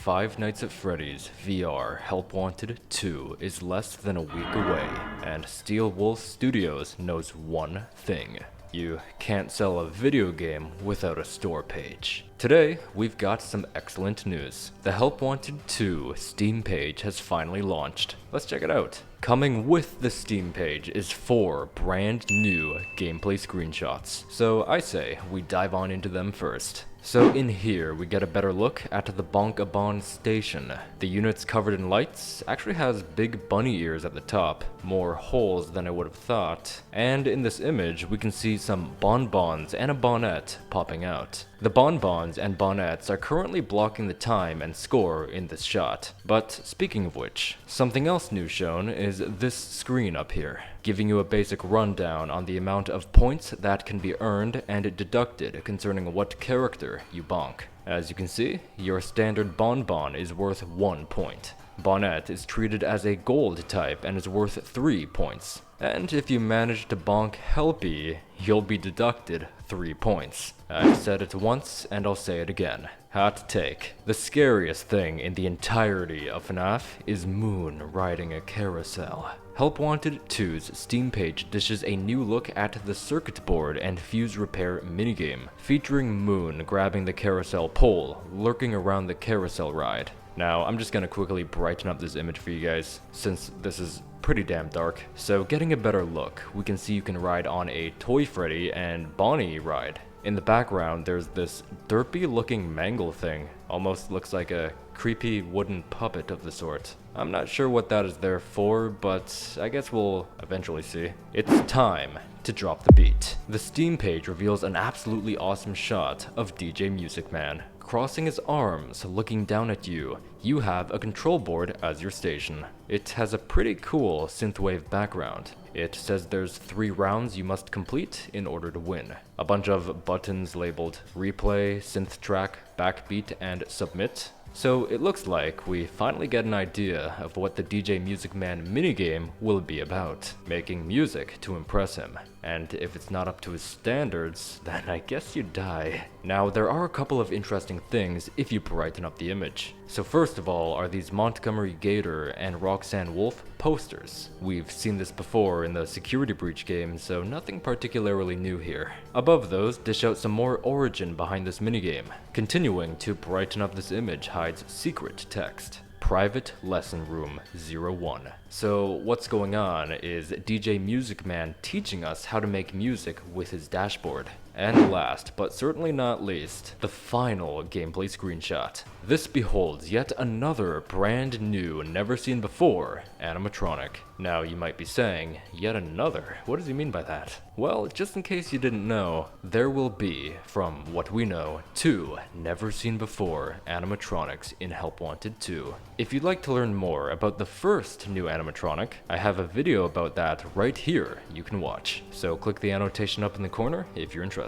Five Nights at Freddy's VR Help Wanted 2 is less than a week away, and Steel Wolf Studios knows one thing. You can't sell a video game without a store page. Today, we've got some excellent news. The Help Wanted 2 Steam page has finally launched. Let's check it out. Coming with the Steam page is 4 brand new gameplay screenshots. So I say we dive on into them first. So in here, we get a better look at the Bonkabon station. The unit's covered in lights, actually has big bunny ears at the top, more holes than I would have thought. And in this image, we can see some bonbons and a bonnet popping out. The bonbons and bonnets are currently blocking the time and score in this shot. But speaking of which, something else new shown is this screen up here, giving you a basic rundown on the amount of points that can be earned and deducted concerning what character you bonk. As you can see, your standard bonbon is worth 1 point. Bonnet is treated as a gold type and is worth 3 points. And if you manage to bonk Helpy, you'll be deducted 3 points. I've said it once and I'll say it again. Hot take. The scariest thing in the entirety of FNAF is Moon riding a carousel. Help Wanted 2's Steam page dishes a new look at the circuit board and fuse repair minigame, featuring Moon grabbing the carousel pole, lurking around the carousel ride. Now, I'm just gonna quickly brighten up this image for you guys, since this is pretty damn dark. So getting a better look, we can see you can ride on a Toy Freddy and Bonnie ride. In the background, there's this derpy looking mangle thing. Almost looks like a creepy wooden puppet of the sort. I'm not sure what that is there for, but I guess we'll eventually see. It's time to drop the beat. The Steam page reveals an absolutely awesome shot of DJ Music Man. Crossing his arms, looking down at you, you have a control board as your station. It has a pretty cool synthwave background. It says there's 3 rounds you must complete in order to win. A bunch of buttons labeled replay, synth track, backbeat, and submit. So it looks like we finally get an idea of what the DJ Music Man minigame will be about. Making music to impress him. And if it's not up to his standards, then I guess you die. Now, there are a couple of interesting things if you brighten up the image. So first of all are these Montgomery Gator and Roxanne Wolf posters. We've seen this before in the Security Breach game, so nothing particularly new here. Above those, dish out some more origin behind this minigame. Continuing to brighten up this image hides secret text. Private Lesson Room 01. So what's going on is DJ Music Man teaching us how to make music with his dashboard. And last, but certainly not least, the final gameplay screenshot. This beholds yet another brand new, never seen before animatronic. Now you might be saying, yet another? What does he mean by that? Well, just in case you didn't know, there will be, from what we know, 2 never seen before animatronics in Help Wanted 2. If you'd like to learn more about the first new animatronic, I have a video about that right here you can watch. So click the annotation up in the corner if you're interested.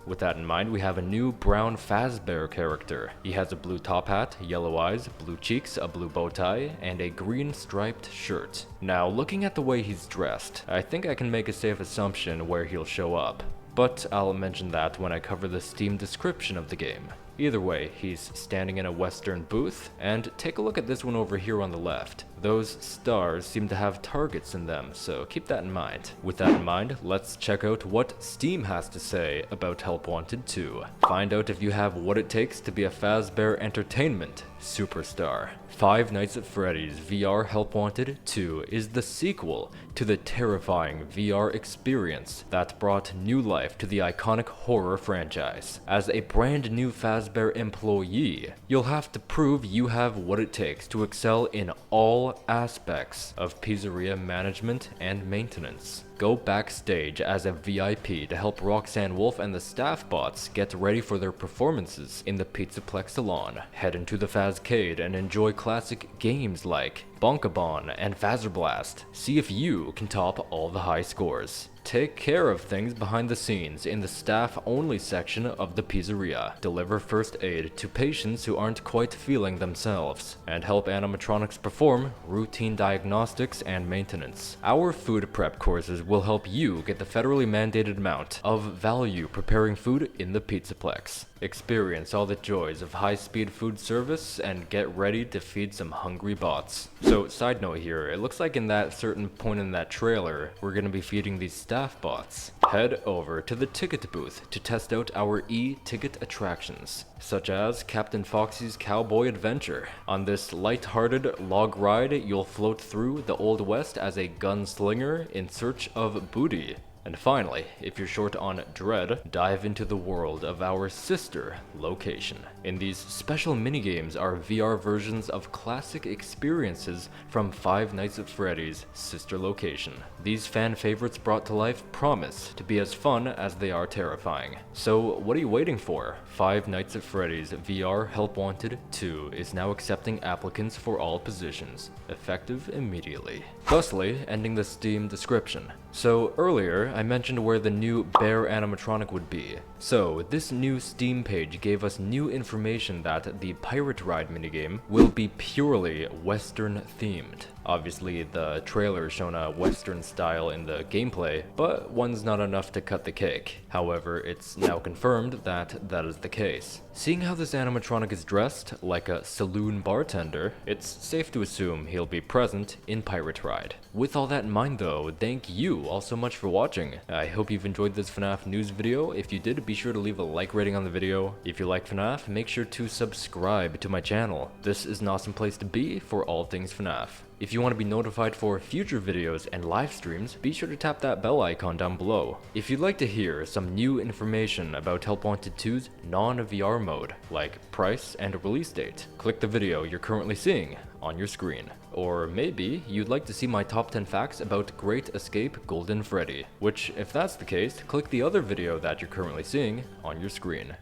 With that in mind, we have a new brown Fazbear character. He has a blue top hat, yellow eyes, blue cheeks, a blue bow tie, and a green striped shirt. Now, looking at the way he's dressed, I think I can make a safe assumption where he'll show up. But I'll mention that when I cover the Steam description of the game. Either way, he's standing in a Western booth, and take a look at this one over here on the left. Those stars seem to have targets in them, so keep that in mind. With that in mind, let's check out what Steam has to say about Help Wanted 2. Find out if you have what it takes to be a Fazbear Entertainment superstar. Five Nights at Freddy's VR Help Wanted 2 is the sequel to the terrifying VR experience that brought new life to the iconic horror franchise. As a brand new Fazbear employee, you'll have to prove you have what it takes to excel in all aspects of pizzeria management and maintenance. Go backstage as a VIP to help Roxanne Wolf and the staff bots get ready for their performances in the Pizzaplex salon. Head into the Fazcade and enjoy classic games like Bonkabon and Fazerblast. See if you can top all the high scores. take care of things behind the scenes in the staff-only section of the pizzeria, deliver first aid to patients who aren't quite feeling themselves, and help animatronics perform routine diagnostics and maintenance. Our food prep courses will help you get the federally mandated amount of value preparing food in the Pizzaplex. Experience all the joys of high-speed food service and get ready to feed some hungry bots. So, side note here, it looks like in that certain point in that trailer, we're gonna be feeding these staff bots. Head over to the ticket booth to test out our e-ticket attractions, such as Captain Foxy's Cowboy Adventure. On this light-hearted log ride, you'll float through the Old West as a gunslinger in search of booty. And finally, if you're short on dread, dive into the world of our sister location. In these special minigames are VR versions of classic experiences from Five Nights at Freddy's sister location. These fan favorites brought to life promise to be as fun as they are terrifying. So what are you waiting for? Five Nights at Freddy's VR Help Wanted 2 is now accepting applicants for all positions, effective immediately. Thusly, ending the Steam description. So earlier, I mentioned where the new bear animatronic would be. So this new Steam page gave us new information that the Pirate Ride minigame will be purely Western themed. Obviously, the trailer shown a Western style in the gameplay, but one's not enough to cut the cake. However, it's now confirmed that that is the case. Seeing how this animatronic is dressed like a saloon bartender, it's safe to assume he'll be present in Pirate Ride. With all that in mind though, thank you all so much for watching. I hope you've enjoyed this FNAF news video. If you did, be sure to leave a like rating on the video. If you like FNAF, make sure to subscribe to my channel. This is an awesome place to be for all things FNAF. If you want to be notified for future videos and live streams, be sure to tap that bell icon down below. If you'd like to hear some new information about Help Wanted 2's non-VR mode, like price and release date, click the video you're currently seeing on your screen. Or maybe you'd like to see my top 10 facts about Great Escape Golden Freddy, which if that's the case, click the other video that you're currently seeing on your screen.